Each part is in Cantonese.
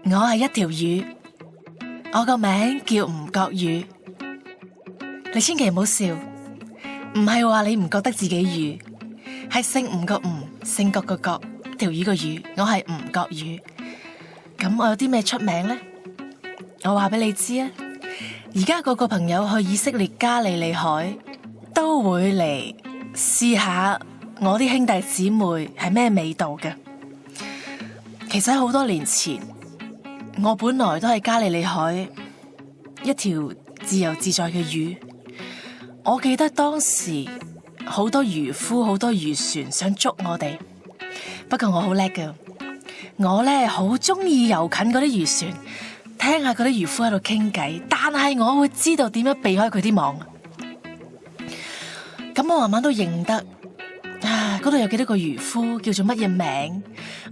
我係一條魚，我個名叫吳國語。你千祈唔好笑，唔係話你唔覺得自己魚，係姓吳個吳，姓郭個郭，條魚個魚。我係吳國語。咁我有啲咩出名呢？我話俾你知啊！而家個個朋友去以色列加利利海，都會嚟試下我啲兄弟姊妹係咩味道嘅。其實喺好多年前，我本來都係加利利海一條自由自在嘅魚。我記得當時好多漁夫、好多漁船想捉我哋，不過我好叻㗎，我呢好中意游近嗰啲漁船，聽下嗰啲漁夫喺度傾偈，但係我會知道點樣避開佢啲網。咁我慢慢都認得嗰度有幾多個漁夫，叫做乜嘢名。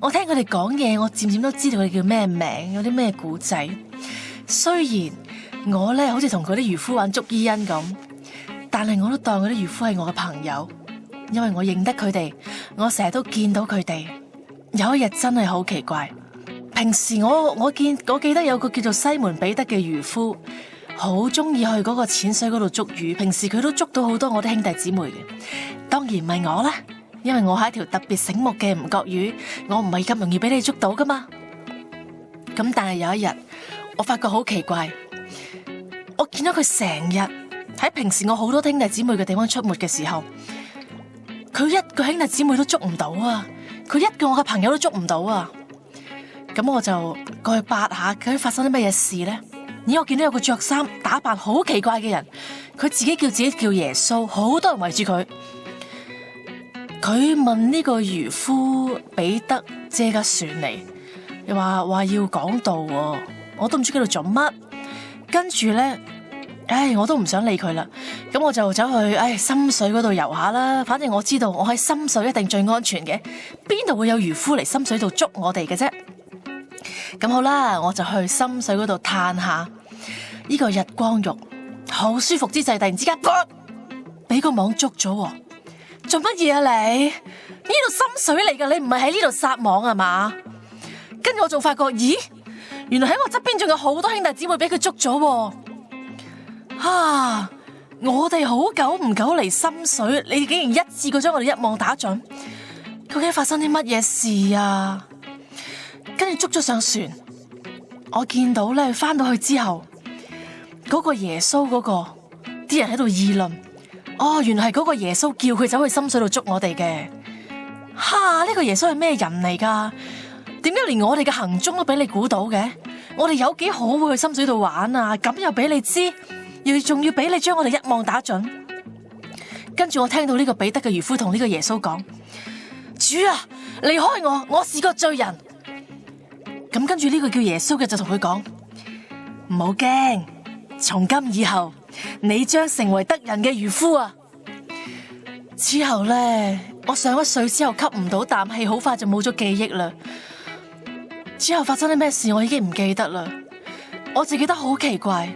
我聽佢哋講嘢，我漸漸都知道佢哋叫咩名，有啲咩古仔。雖然我呢好似同嗰啲漁夫玩捉伊人咁，但係我都當嗰啲漁夫係我嘅朋友，因為我認得佢哋，我成日都見到佢哋。有一日真係好奇怪，平時我記得有個叫做西門彼得嘅漁夫，好中意去嗰個淺水嗰度捉魚。平時佢都捉到好多我啲兄弟姊妹嘅，當然唔係我啦，因為我係一條特別醒目嘅吳國語，我唔係咁容易俾你捉到噶嘛。咁但係有一日，我發覺好奇怪，我見到佢成日喺平時我好多兄弟姊妹嘅地方出沒嘅時候，佢一個兄弟姊妹都捉唔到啊！佢一個我嘅朋友都捉唔到啊！咁我就過去八下，究竟發生啲乜嘢事呢？咦，我見到有個着衫打扮好奇怪嘅人，佢自己叫耶穌，好多人圍住佢。佢問呢個漁夫彼得借架船嚟，又話要講道喎，我都唔知佢度做乜。跟住呢，我都唔想理佢啦。咁我就走去深水嗰度游下啦。反正我知道我喺深水一定最安全嘅，邊度會有漁夫嚟深水度捉我哋嘅啫。咁好啦，我就去深水嗰度嘆下呢個日光浴，好舒服之際，突然之間俾個網捉咗。做乜嘢啊你？呢度深水嚟噶，你唔係喺呢度撒網啊嘛？跟住我仲發覺，咦，原來喺我側邊仲有好多兄弟姊妹俾佢捉咗。我哋好久唔久嚟深水，你竟然一次過將我哋一網打盡，究竟發生啲乜嘢事啊？跟住捉咗上船，我見到咧翻到去之後，嗰個耶穌嗰個啲人喺度議論，原來係嗰個耶穌叫佢走去深水度捉我哋嘅。呢個耶穌係咩人嚟噶？點解連我哋嘅行蹤都俾你估到嘅？我哋有幾好會去深水度玩啊？咁又俾你知，仲要俾你將我哋一網打盡。跟住我聽到呢個彼得嘅漁夫同呢個耶穌講：主啊，離開我是個罪人。咁跟住呢個叫耶穌嘅就同佢講：唔好驚，從今以後你將成為得人嘅漁夫啊！之後呢，我上咗水之後吸唔到啖氣，好快就冇咗記憶啦。之後發生啲咩事我已經唔記得啦。我自己覺得好奇怪，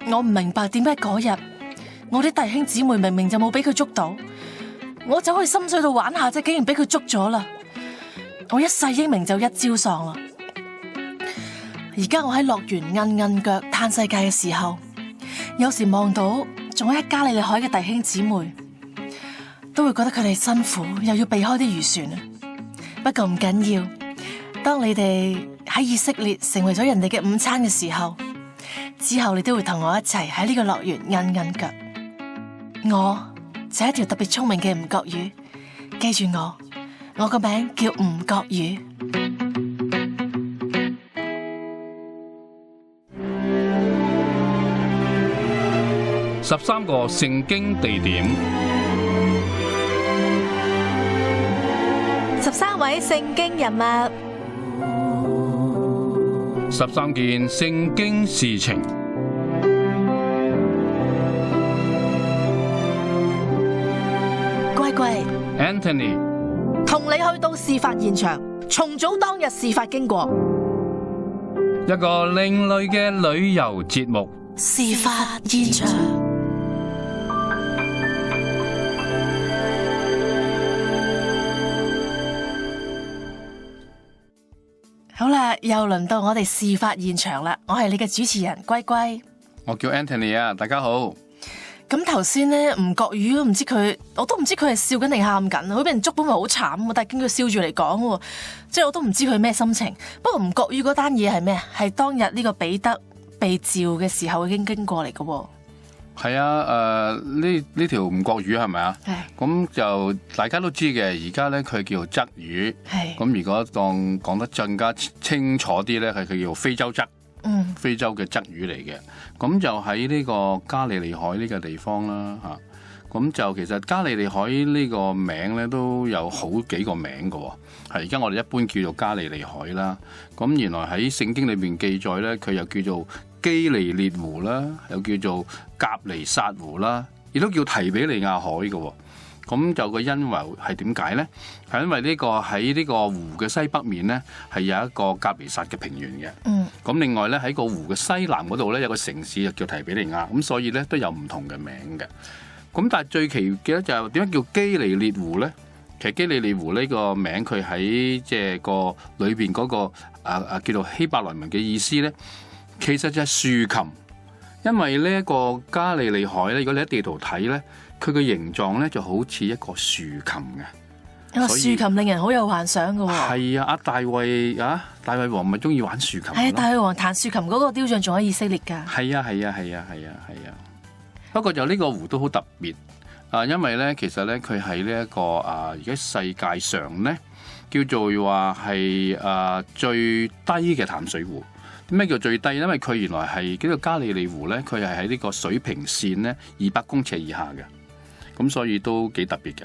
我唔明白點解嗰日我啲弟兄姊妹明明就冇俾佢捉到，我走去深水度玩下啫，竟然俾佢捉咗啦！我一世英名就一朝喪啦。而家我喺樂園韌韌腳嘆世界嘅時候，有時望到仲喺加利利海嘅弟兄姊妹，都會覺得佢哋辛苦，又要避開啲漁船啊。不過唔緊要，當你哋喺以色列成為咗人哋嘅午餐嘅時候，之後你都會同我一齊喺呢個樂園韌韌腳。我就係一條特別聰明嘅吳國語，記住我個名叫吳國語。13個聖經地點，13位聖經人物，13件聖經事情。乖乖 Anthony 同你去到事發現場，重組當日事發經過，一個另類嘅旅遊節目。事發現場。好啦，又輪到我哋事發現場啦！我係你嘅主持人龜龜，我叫 Anthony 啊，大家好。咁頭先咧，吳國宇我都唔知佢係笑緊定喊緊，佢俾人捉本咪好慘，但係見佢笑住嚟講，即係我都唔知佢咩心情。不過吳國宇嗰單嘢係咩啊？係當日呢個彼得被召嘅時候已經經過嚟嘅。係啊，呢條吳國宇係咪啊？係。咁就大家都知嘅，而家咧佢叫鯽魚。係。咁如果當講得更加清楚啲咧，係佢叫非洲鯽。非洲嘅鯽魚嚟嘅。咁就喺呢個加利利海呢個地方啦，嚇。咁就其實加利利海呢個名咧都有好幾個名嘅喎。係而家我哋一般叫做加利利海啦。咁原來喺聖經裏邊記載咧，佢又叫做基利列湖啦，又叫做革尼撒湖啦，亦都叫提比利亞海嘅喎。咁就個因由係點解呢？係因為呢個喺呢個湖嘅西北面呢，係有一個革尼撒嘅平原嘅。咁另外呢，喺個湖嘅西南嗰度呢，有個城市就叫提比利亞。咁所以呢，都有唔同嘅名嘅。咁但係最奇嘅就係點解叫基利列湖呢？其實基利列湖呢個名佢喺即係個裏邊嗰個叫做希伯來文嘅意思呢，其實就係豎琴。因為呢一個加利利海呢，如果你喺地圖睇呢，佢嘅形狀咧就好似一個豎琴嘅，一個豎琴令人好有幻想嘅喎。係啊，大衛王咪中意玩豎琴。係啊，大衛王彈豎琴嗰個雕像仲喺以色列㗎。係啊。不過就呢個湖都好特別因為咧其實咧佢係呢一個而家世界上咧叫做話係最低嘅淡水湖。咩叫最低？因為佢原來係呢個加利利湖咧，佢係喺呢個水平線咧200公尺以下嘅。咁所以都幾特別嘅。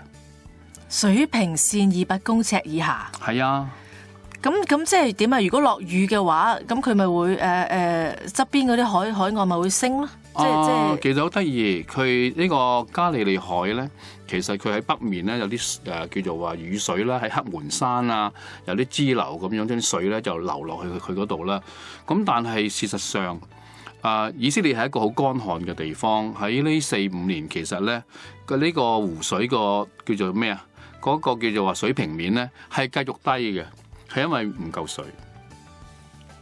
水平線200公尺以下。係啊。咁即係點啊？如果落雨嘅話，咁佢咪會側邊嗰啲海岸咪會升咯？其實好得意，佢呢個加利利海咧，其實佢喺北面咧有啲叫做話雨水啦，喺黑門山啊有啲支流咁樣，將啲水咧就流落去佢嗰度啦。咁但係事實上，以色列係一個好乾旱嘅地方，喺呢4-5年其實咧呢個湖水個叫做咩啊？嗰個叫做話水平面咧係繼續低嘅，係因為唔夠水。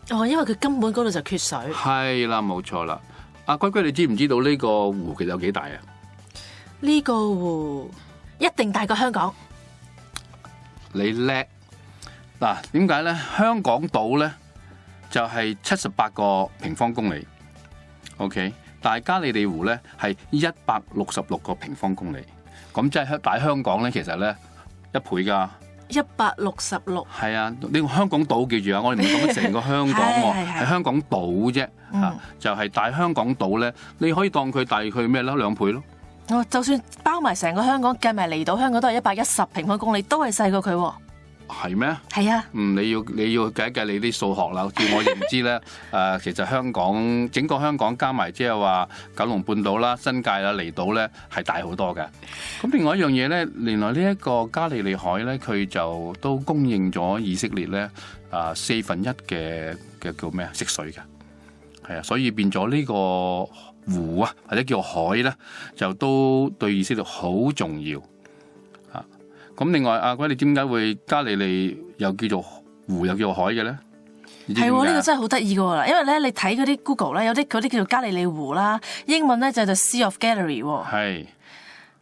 因為佢根本嗰度就缺水。係啦，冇錯啦。阿龜龜，你知唔知道呢個湖其實有幾大啊？呢個湖一定大過香港。你叻嗱？點解咧？香港島咧就係78個平方公里。OK， 但係加利利湖咧係166個平方公里。咁即係大香港咧，其實咧1倍㗎。166。係啊，你用香港島記住啊！我哋唔講成個香港喎，係香港島啫。就係大香港島咧，你可以當佢大佢咩啦？2倍咯。就算包埋成個香港，計埋離島香港都係110平方公里，都係細過佢。係咩？係啊。你要計一計你啲數學啦。叫我認知咧，其實香港整個香港加埋即係話九龍半島啦、新界啦、離島咧係大好多嘅。咁另外一樣嘢咧，原來呢一個加利利海咧，佢就都供應咗以色列咧1/4嘅叫咩啊？食水嘅。係啊，所以變咗呢個湖啊，或者叫海咧，就都對以色列好重要。咁另外阿龜，你點解會加利利又叫做湖又叫做海嘅咧？係喎，呢個真係好得意噶，因為咧你睇嗰啲 Google 咧，有啲嗰啲叫做加利利湖啦，英文咧就係 Sea of Galilee。係。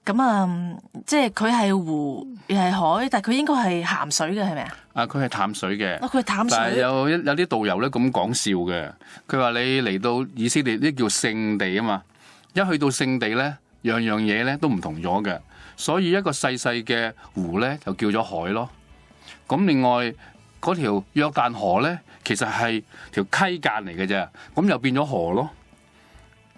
咁即係佢係湖又係海，但係佢應該係鹹水嘅，係咪啊？佢係淡水嘅。佢係淡水。但係有啲導遊咧咁講笑嘅，佢話你嚟到以色列呢叫聖地啊嘛，一去到聖地咧，樣樣嘢咧都唔同咗嘅。所以一個細細嘅湖咧就叫咗海咯。咁另外嗰條約旦河咧，其實係條溪澗嚟嘅啫，咁又變咗河咯。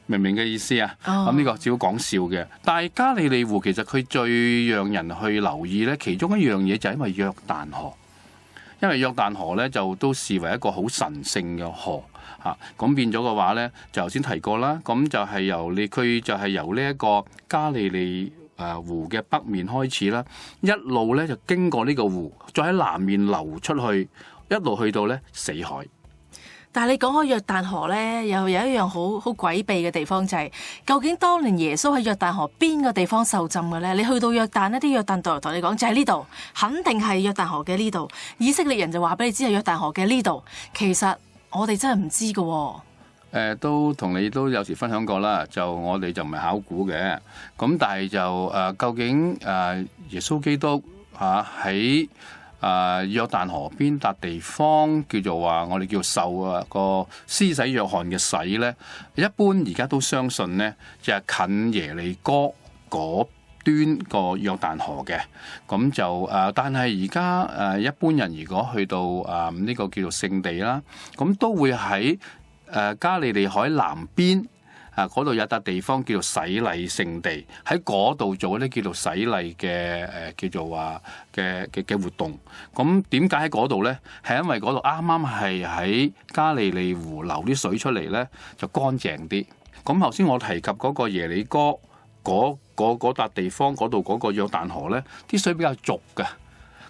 明唔明嘅意思啊？咁呢個只好講笑嘅。但係加利利湖其實佢最讓人去留意咧，其中一樣嘢就係因為約旦河，因為約旦河咧就都視為一個好神聖嘅河嚇。咁變咗嘅話咧，就頭先提過啦。咁就係佢就係由呢一個加利利湖嘅北面開始啦，一路咧就經過呢個湖，再喺南面流出去，一路去到咧死海。但係你講開約旦河咧，又有一樣好詭秘嘅地方，就係究竟當年耶穌喺約旦河邊個地方受浸嘅咧？你去到約旦，一啲約旦導遊同你講就喺呢度，肯定係約旦河嘅呢度。以色列人就話俾你知係約旦河嘅呢度。其實我哋真係唔知㗎喎。都同你都有時分享過啦，就我哋就唔係考古嘅，咁但係就究竟耶穌基督喺約旦河邊笪地方叫做話，我哋叫受個施洗約翰嘅洗咧，一般而家都相信咧就係近耶利哥嗰端個約旦河嘅，咁就但係而家一般人如果去到呢個叫做聖地啦，咁都會喺加利利海南邊。嗰度有一笪地方叫做洗禮聖地，喺嗰度做啲叫做洗禮嘅叫做話嘅活動。咁點解喺嗰度咧？係因為嗰度啱啱係喺加利利湖流啲水出嚟咧，就乾淨啲。咁頭先我提及嗰個耶利哥嗰笪地方嗰度嗰個約旦河咧，啲水比較濁嘅。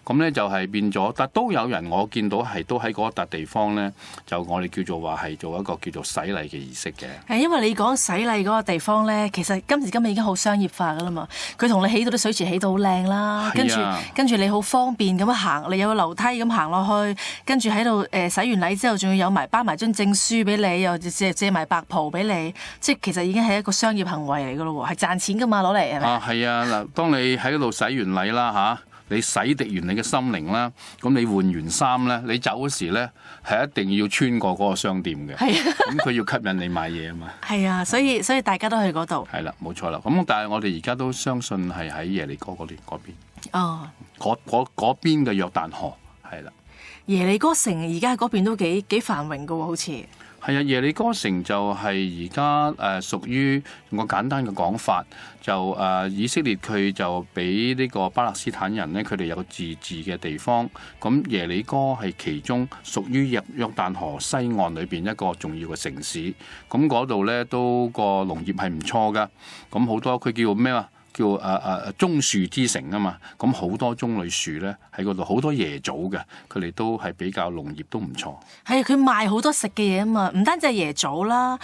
咁咧就係變咗，但都有人我見到係都喺嗰一笪地方咧，就我哋叫做話係做一個叫做洗禮嘅儀式嘅。係因為你講洗禮嗰個地方咧，其實今時今日已經好商業化噶啦嘛。佢同你起到啲水池起到好靚啦，跟住你好方便咁樣行，你有個樓梯咁行落去，跟住喺度洗完禮之後，仲要有埋包埋張證書俾你，又借埋白袍俾你，即係其實已經係一個商業行為嚟噶咯喎，係賺錢噶嘛攞嚟係咪？係啊嗱，當你喺嗰度洗完禮啦你洗滌完你嘅心靈啦，咁你換完衫咧，你走嗰時咧係一定要穿過嗰個商店嘅，咁佢要吸引你買嘢啊嘛。係啊，所以大家都去嗰度。係啦，冇錯啦。咁但係我哋而家都相信係喺耶利哥嗰邊。哦，嗰邊嘅約旦河係啦。耶利哥城而家喺嗰邊都幾繁榮噶喎，好似。係啊，耶利哥城就係而家屬於用個簡單嘅講法，就以色列佢就俾呢個巴勒斯坦人咧，佢哋有個自治嘅地方。咁耶利哥係其中屬於約旦河西岸裏邊一個重要嘅城市。咁嗰度咧都個農業係唔錯噶。咁好多佢叫咩啊？叫棕樹之城啊嘛，咁好多棕櫚樹咧喺嗰度，好多椰棗嘅，佢哋都係比較農業都唔錯。係啊，佢賣好多食嘅嘢啊嘛，唔單止係椰棗啦，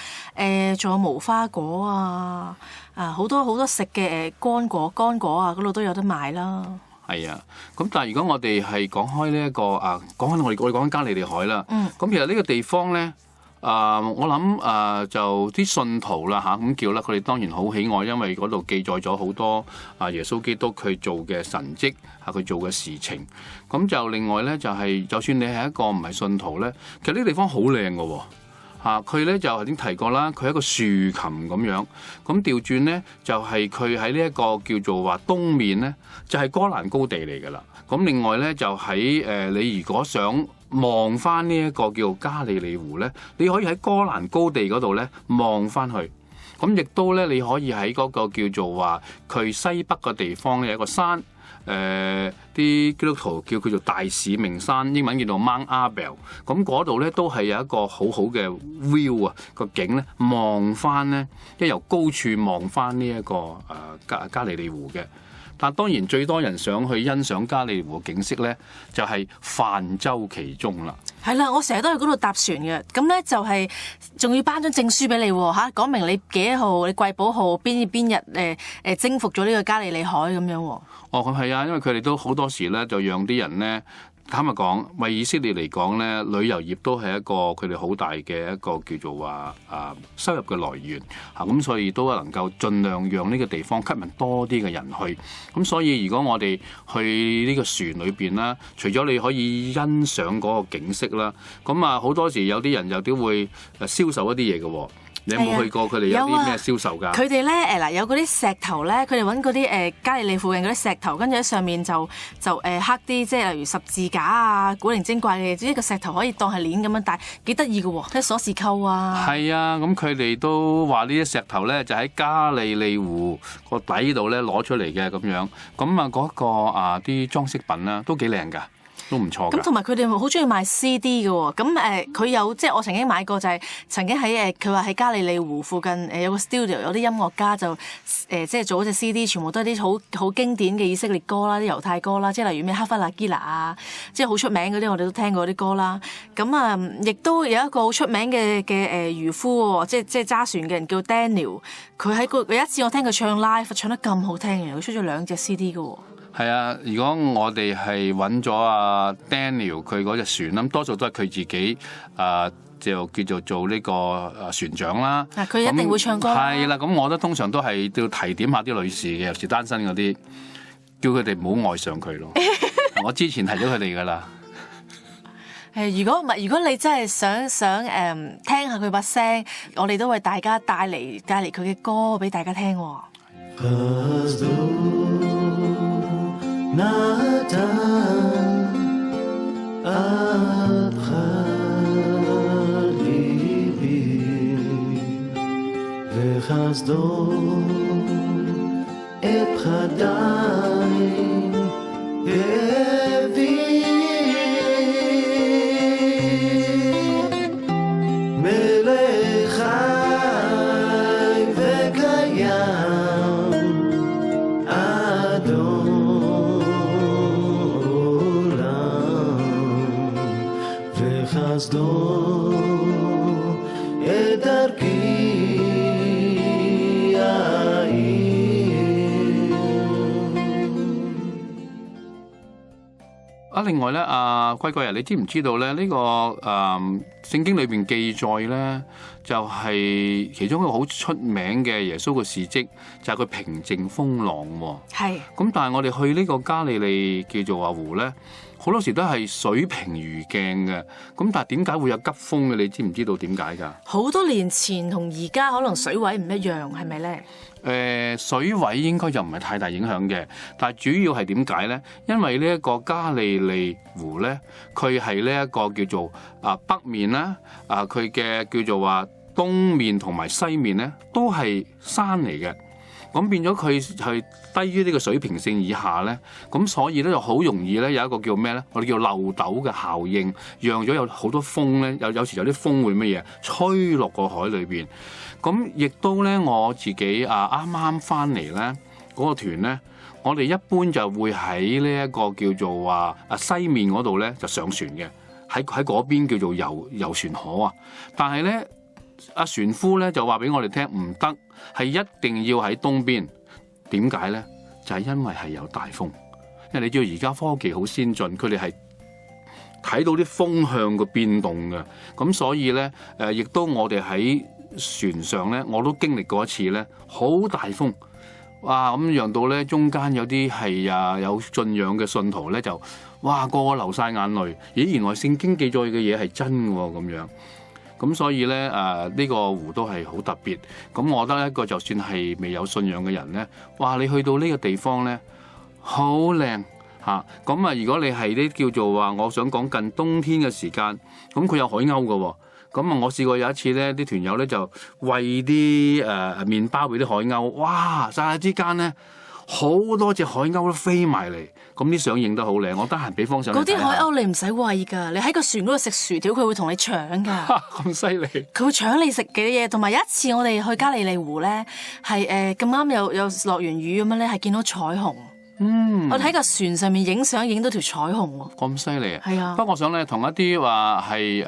仲有無花果啊，好多食嘅乾果啊，嗰度都有得賣啦。係啊，咁但係如果我哋係講開呢一個講緊我哋講緊加利利海啦，咁其實呢個地方咧。我諗就啲信徒啦咁叫啦，佢哋當然好喜愛，因為嗰度記載咗好多耶穌基督佢做嘅神蹟佢做嘅事情。咁就另外咧就係，就算你係一個唔係信徒咧，其實呢個地方好靚㗎喎。佢咧就已經提過啦，佢係一個豎琴咁樣。咁調轉咧就係佢喺呢一個叫做話東面咧，就係哥蘭高地嚟㗎啦。咁另外咧就喺你如果想望翻呢一個叫加利利湖咧，你可以喺哥蘭高地嗰度咧望翻去。咁亦都咧你可以喺嗰個叫做話佢西北嘅地方咧有一個山，啲基督徒叫佢做大使命山，英文叫做 Mount Arbel。咁嗰度咧都係有一個好好嘅 view 個景咧，望翻咧，即係由高處望翻呢一個加利利湖嘅。但當然最多人想去欣賞加利利湖嘅景色咧，就係泛舟其中啦。係啦，我成日都去嗰度搭船嘅，咁咧就係仲要頒張證書俾你喎，講明你幾號，你貴寶號邊日征服咗呢個加利利海咁樣喎。咁係啊，因為佢哋都好多時咧，就讓啲人咧。坦白講，為以色列嚟講咧，旅遊業都係一個佢哋好大嘅一個叫做話收入嘅來源咁，所以都能夠盡量讓呢個地方吸引多啲嘅人去。咁所以如果我哋去呢個船裏邊啦，除咗你可以欣賞嗰個景色啦，咁好多時有啲人又都會銷售一啲嘢嘅喎。你有冇去過佢哋有啲咩銷售㗎？佢哋咧有嗰啲石頭咧，佢哋揾嗰啲加利利附近嗰啲石頭，跟住喺上面就刻啲即係例如十字架啊，古靈精怪嘅嘢。呢個石頭可以當係鏈咁樣戴，幾得意嘅喎，啲鎖匙扣啊。係啊，咁佢哋都話呢啲石頭咧就喺加利利湖個底度咧攞出嚟嘅咁樣。咁嗰個啲裝飾品啦都幾靚㗎。都唔錯㗎。咁同埋佢哋好中意賣 CD 嘅喎。咁佢有即係我曾經買過，就係曾經喺佢話喺加利利湖附近有個 studio， 有啲音樂家就即係做嗰隻 CD，全部都係啲好經典嘅以色列歌啦，啲猶太歌啦，即係例如咩哈弗納基拿啊，即係好出名嗰啲，我哋都聽過啲歌啦。咁亦都有一個好出名嘅漁夫喎，即係揸船嘅人叫 Daniel。佢喺有一次我聽佢唱 live， 唱得咁好聽嘅，佢出咗2隻 CD 嘅喎。係啊，如果我哋係揾咗阿 Daniel 佢嗰隻船，咁多數都係佢自己就叫做呢個船長啦。佢一定會唱歌。係啦，咁我覺得通常都係要提點下啲女士嘅，尤其是單身嗰啲，叫佢哋唔好愛上佢咯。我之前提咗佢哋噶啦。如果你真係想聽下佢把聲，我哋都為大家帶嚟佢嘅歌俾大家聽喎。另外咧，貴貴啊，你知唔知道咧？呢個聖經裏邊記載咧，就係其中一個好出名嘅耶穌嘅事蹟，就係佢平靜風浪喎。係。咁但係我哋去呢個加利利叫做話湖咧，好多時都係水平如鏡嘅。咁但係點解會有急風嘅？你知唔知道點解㗎？好多年前同而家可能水位唔一樣，係咪咧？水位應該就唔係太大影響嘅，但係主要係點解咧？因為呢一個加利利湖咧，佢係呢一個叫做北面啦，佢嘅叫做話東面同埋西面咧都係山嚟嘅，咁變咗佢係低於呢個水平線以下咧，咁所以咧就好容易咧有一個叫咩咧？我哋叫漏斗嘅效應，讓咗有好多風咧，有時有啲風會乜嘢吹落個海裏邊。咁亦都咧，我自己啱啱翻嚟咧，嗰個團咧，我哋一般就會喺呢一個叫做話西面嗰度咧就上船嘅，喺嗰邊叫做遊船河啊。但係咧，船夫咧就話俾我哋聽唔得，係一定要喺東邊。點解咧？就係因為係有大風，因為你知道而家科技好先進，佢哋係睇到啲風向嘅變動嘅，咁所以咧亦都我哋喺船上咧，我都經歷過一次咧，好大風，哇！咁讓到咧中間有啲係有信仰嘅信徒咧，就哇個個流晒眼淚。咦，原來聖經記載嘅嘢係真嘅喎，咁樣。咁所以咧呢個湖都係好特別。咁我覺得一個就算係未有信仰嘅人咧，哇！你去到呢個地方咧，好靚嚇。咁如果你係啲叫做話，我想講近冬天嘅時間，咁佢有海鷗嘅喎。咁我試過有一次咧，啲團友咧就餵啲麵包俾啲海鷗，哇！霎下之間咧，好多隻海鷗都飛埋嚟，咁啲相影得好靚。我得閒俾方相。嗰啲海鷗你唔使餵㗎，你喺個船嗰度食薯條，佢會同你搶㗎。咁犀利！佢會搶你食嘅嘢。同埋有一次我哋去加利利湖咧，係咁啱有落完雨咁樣咧，係見到彩虹。我哋喺個船上面影相，影到條彩虹喎。咁犀利啊！係啊。不過我想咧，同一啲話係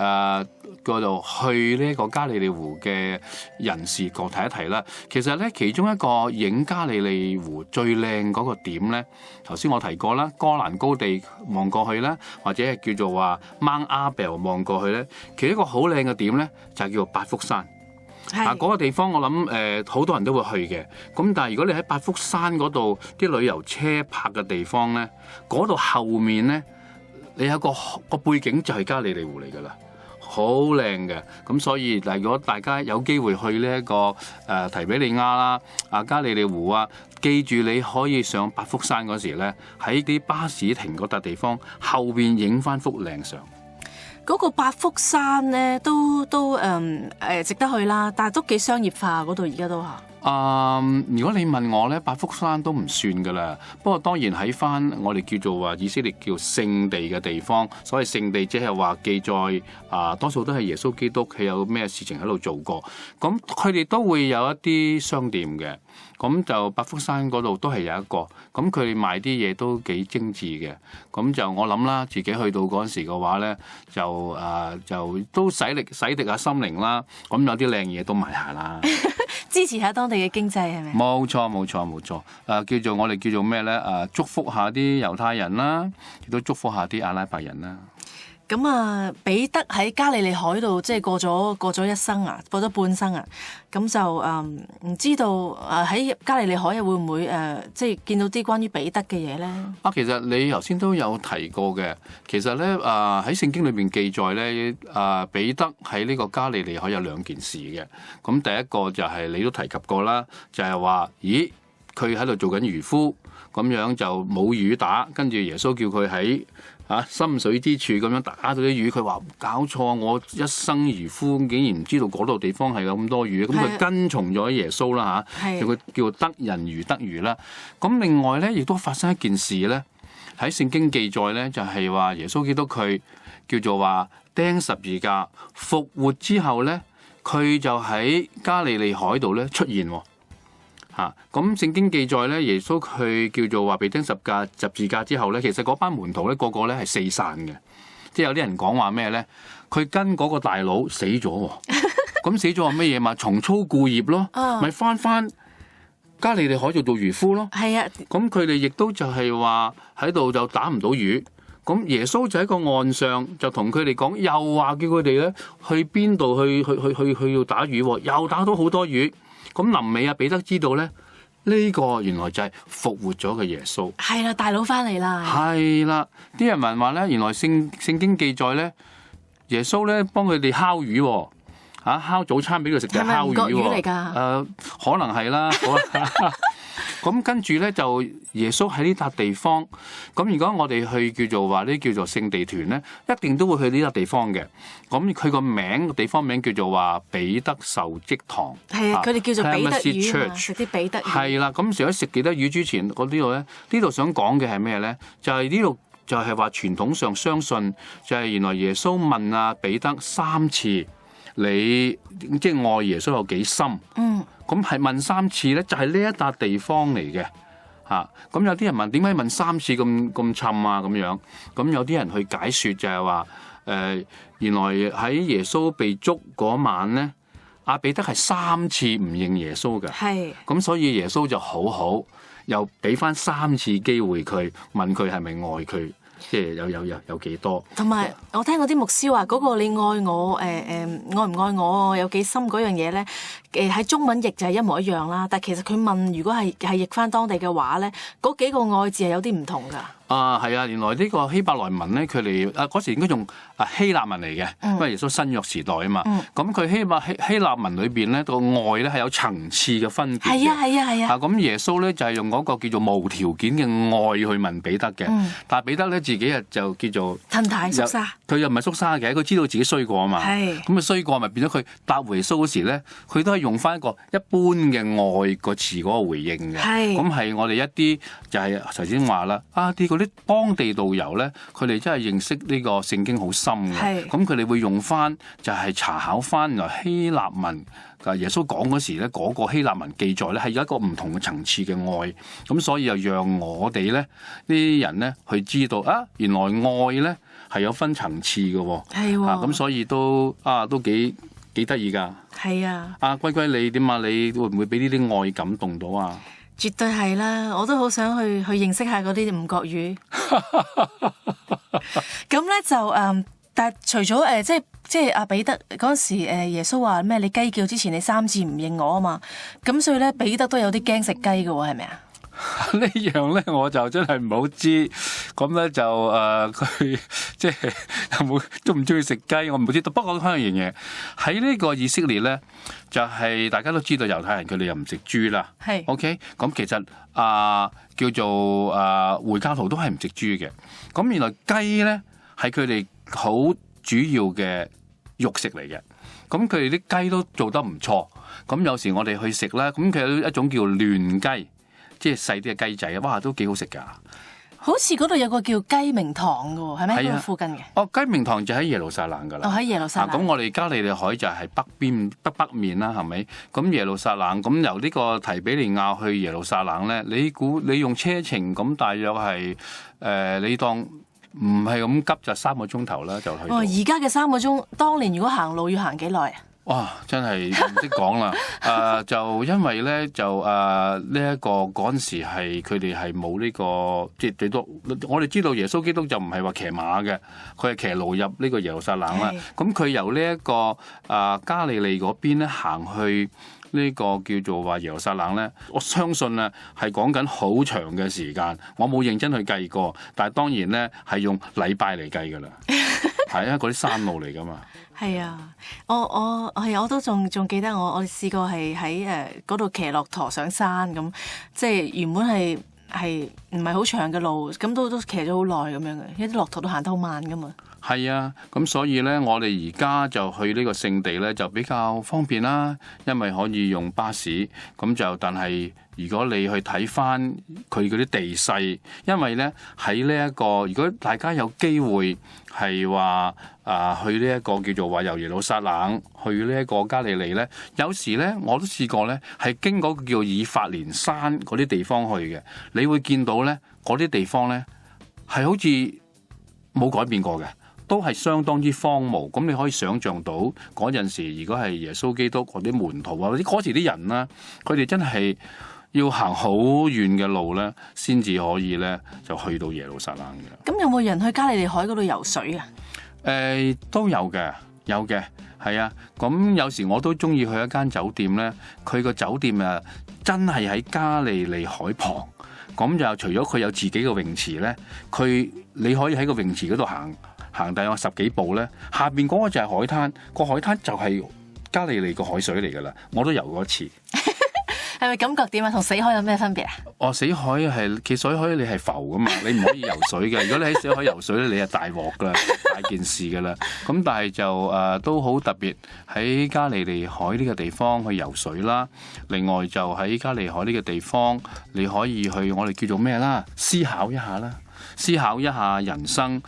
嗰度去呢個加利利湖嘅人士個提一提啦。其實咧，其中一個影加利利湖最靚嗰個點咧，頭先我提過啦，哥蘭高地望過去啦，或者係叫做話 Mount Arbel 望過去咧，其中一個好靚嘅點咧，就係叫做八福山。嗰個地方我諗好多人都會去嘅。咁但係如果你喺八福山嗰度啲旅遊車泊嘅地方咧，嗰度後面咧，你有個背景就係加利利湖嚟㗎啦。好靚嘅，咁所以如果大家有機會去呢一個提比利亞啦、加利利湖啊，記住你可以上八福山嗰時咧，喺啲巴士停嗰笪地方後邊影翻幅靚相。嗰個八福山咧都值得去啦，但係都幾商業化嗰度而家都嚇。如果你問我咧，百福山都唔算噶啦。不過當然喺翻我哋叫做話以色列叫聖地嘅地方，所謂聖地即係話記載多數都係耶穌基督佢有咩事情喺度做過。咁佢哋都會有一啲商店嘅。咁就百福山嗰度都係有一個。咁佢哋賣啲嘢都幾精緻嘅。咁就我諗啦，自己去到嗰陣時嘅話咧，就都洗滌下心靈啦。咁有啲靚嘢都買下啦。支持下當地嘅經濟係咪？冇錯。叫做我哋叫做咩咧？祝福下啲猶太人啦，亦都祝福下啲阿拉伯人啦。咁啊，彼得喺加利利海度即係過咗一生啊，過咗半生啊。咁就唔知道喺加利利海會唔會即係見到啲關於彼得嘅嘢咧？其實你頭先都有提過嘅。其實咧喺聖經裏邊記載咧彼得喺呢個加利利海有兩件事嘅。咁第一個就係你都提及過啦，就係話咦佢喺度做緊漁夫，咁樣就冇魚打，跟住耶穌叫佢喺深水之處咁樣打到啲魚，佢話搞錯，我一生漁夫竟然唔知道嗰度地方係有咁多魚，咁佢跟從咗耶穌啦嚇，叫佢叫得人如得魚啦。咁另外咧，亦都發生一件事咧，喺聖經記載咧，就係話耶穌基督佢叫做話釘十字架復活之後咧，佢就喺加利利海度咧出現喎。咁聖經記載咧，耶穌佢叫做話被釘十字架之後咧，其實嗰班門徒咧個個咧係四散嘅，即係有啲人講話咩咧？佢跟嗰個大佬死咗喎，咁死咗話乜嘢嘛？重操故業咯，咪翻加利利海度做漁夫咯。係啊，咁佢哋亦都就係話喺度就打唔到魚，咁耶穌就喺個岸上就同佢哋講，又話叫佢哋咧去邊度去要打魚，又打到好多魚。咁臨尾彼得知道咧，呢個原來就係復活咗嘅耶穌。係啦，大佬翻嚟啦。係啦，啲人問話咧，原來聖經記載咧，耶穌咧幫佢哋烤魚，烤早餐俾佢食就係烤魚喎。係咪唔覺魚嚟㗎？可能係啦。咁跟住咧就耶穌喺呢笪地方，咁如果我哋去叫做話呢叫做聖地團咧，一定都會去呢笪地方嘅。咁佢個地方名叫做話彼得受職堂。係啊，佢哋叫做彼得魚啊，食啲彼得魚。係啦，咁除咗食幾多魚之前，呢度想講嘅係咩咧？就係呢度就係話傳統上相信就係原來耶穌問彼得3次。你即係愛耶穌有幾深？咁係問3次咧，就係呢一笪地方嚟嘅嚇。咁有啲人問點解問3次咁沉啊？咁樣咁有啲人去解説就係話原來喺耶穌被捉嗰晚咧，彼得係3次唔認耶穌嘅。係咁，所以耶穌就好又俾翻3次機會佢問佢係咪愛佢。即係有幾多？同埋我聽嗰啲牧師話，嗰個你愛我愛唔愛我有幾深嗰樣嘢咧？喺中文譯就係一模一樣啦。但係其實佢問，如果係譯翻當地嘅話咧，嗰幾個愛字係有啲唔同㗎。係啊，原來呢個希伯來文咧，佢哋嗰時應該用希臘文嚟嘅，因為耶穌新約時代啊嘛。咁佢希臘文裏邊咧個愛咧係有層次嘅分別嘅。係啊。咁耶穌咧就係用嗰個叫做無條件嘅愛去問彼得嘅。但係彼得咧自己就叫做吞大縮沙。佢又唔係縮沙嘅，佢知道自己衰過啊嘛。咁衰過咪變咗佢答回耶穌嗰時咧，佢都係用翻一個一般嘅愛個詞嗰個回應嘅。咁係我哋一啲就係頭先話啦，啲當地導遊咧，佢哋真係認識呢個聖經好深嘅。咁佢哋會用翻就係查考翻原來希臘文耶穌講嗰時咧，嗰個希臘文記載咧係有一個唔同嘅層次嘅愛。咁所以又讓我哋咧呢啲人咧去知道原來愛咧係有分層次嘅。咁所以都幾得意㗎。係啊。龜龜你點啊？你會唔會俾呢啲愛感動到啊？絕對係啦，我都好想去認識下嗰啲吳國語。咁咧就但係除咗即係阿彼得嗰陣時，耶穌話咩？你雞叫之前你3次唔認我啊嘛。咁所以咧，彼得都有啲驚食雞嘅喎，係咪啊？呢樣咧我就真係唔好知。咁咧就佢即係有冇中唔中意食雞，我唔知道。不過講一樣嘢喺呢個以色列咧，就係大家都知道猶太人佢哋又唔食豬啦。係 OK， 咁其實叫做回教徒都係唔食豬嘅。咁原來雞咧係佢哋好主要嘅肉食嚟嘅。咁佢哋啲雞都做得唔錯。咁有時我哋去食啦，咁佢有一種叫嫩雞，即係細啲嘅雞仔，哇，都幾好食㗎。好似嗰度有個叫雞鳴堂嘅喎，係咪喺嗰度附近嘅？哦，雞鳴堂就喺耶路撒冷㗎啦。喺耶路撒冷。咁我哋加利利海就係北面啦，係咪？咁耶路撒冷咁由呢個提比利亞去耶路撒冷咧，你估你用車程咁大約係你當唔係咁急就3個鐘頭啦，就去到。而家嘅3個鐘，當年如果行路要行幾耐啊？哇！真係唔識講啦。就因為咧就呢一個嗰陣時係佢哋係冇呢個，即係最多我哋知道耶穌基督就唔係話騎馬嘅，佢係騎驢入呢個耶路撒冷啦。咁佢由呢一個加利利嗰邊咧行去呢個叫做話耶路撒冷咧，我相信啊係講緊好長嘅時間，我冇認真去計過，但係當然咧係用禮拜嚟計㗎啦。係啊，嗰啲山路嚟㗎嘛。係啊，我都仲記得我哋試過係喺嗰度騎駱駝上山咁，即係原本係唔係好長嘅路，咁都騎咗好耐咁樣嘅，因為啲駱駝都行得好慢㗎嘛。係啊，咁所以咧，我哋而家就去呢個聖地咧，就比較方便啦，因為可以用巴士。咁就但係如果你去睇翻佢嗰啲地勢，因為咧喺呢一個，如果大家有機會係話去呢一個叫做話由耶路撒冷去呢一個加利利咧，有時咧我都試過咧係經嗰個叫以法蓮山嗰啲地方去嘅，你會見到咧嗰啲地方咧係好似冇改變過嘅。都係相當之荒蕪，咁你可以想像到嗰陣時，如果係耶穌基督嗰啲門徒啊，或者嗰時啲人啦，佢哋真係要行好遠嘅路咧，先至可以咧就去到耶路撒冷嘅。咁有冇人去加利利海嗰度游水啊？都有嘅，係啊。咁有時我都中意去一間酒店咧，佢個酒店啊真係喺加利利海旁，咁就除咗佢有自己嘅泳池咧，你可以喺個泳池嗰度行大約10幾步咧，下邊嗰個就係海灘，個海灘就係加利利個海水嚟噶啦，我都游過一次。係咪感覺點啊？同死海有咩分別啊？死海係，其實死海你係浮噶嘛，你唔可以游水嘅。如果你喺死海游水咧，你係大鑊噶啦，大件事噶啦。咁但係就都好特別，喺加利利海呢個地方去游水啦。另外就喺加利利海呢個地方，你可以去我哋叫做咩啦？思考一下啦。思考一下人生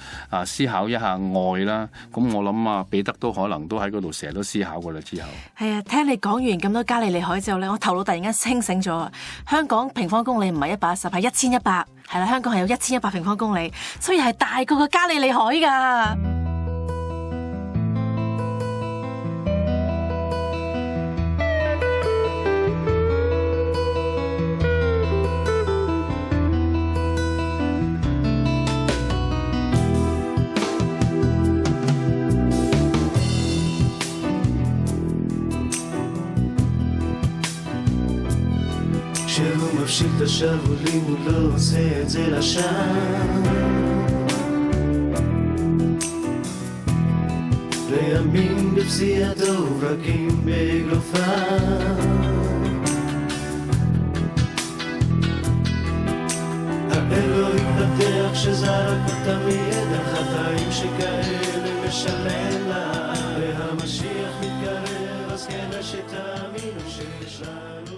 思考一下愛啦。咁我諗彼得都可能都喺嗰度成日都思考過啦。之後係啊，聽你講完咁多加利利海之後咧，我頭腦突然間清醒咗啊！香港平方公里唔係110，係1100，係啦，香港係有1100平方公里，所以係大過個加利利海噶。שהוא מבשיל את השרוולים, הוא לא עושה את זה לשם. לימים בפסיעתו רכים בגלופיו. האלוהים בטח שזרק אותם מידע, חטאים שכאלה משלם לה. והמשיח מתקרב, אז כדאי שתאמינו שיש לנו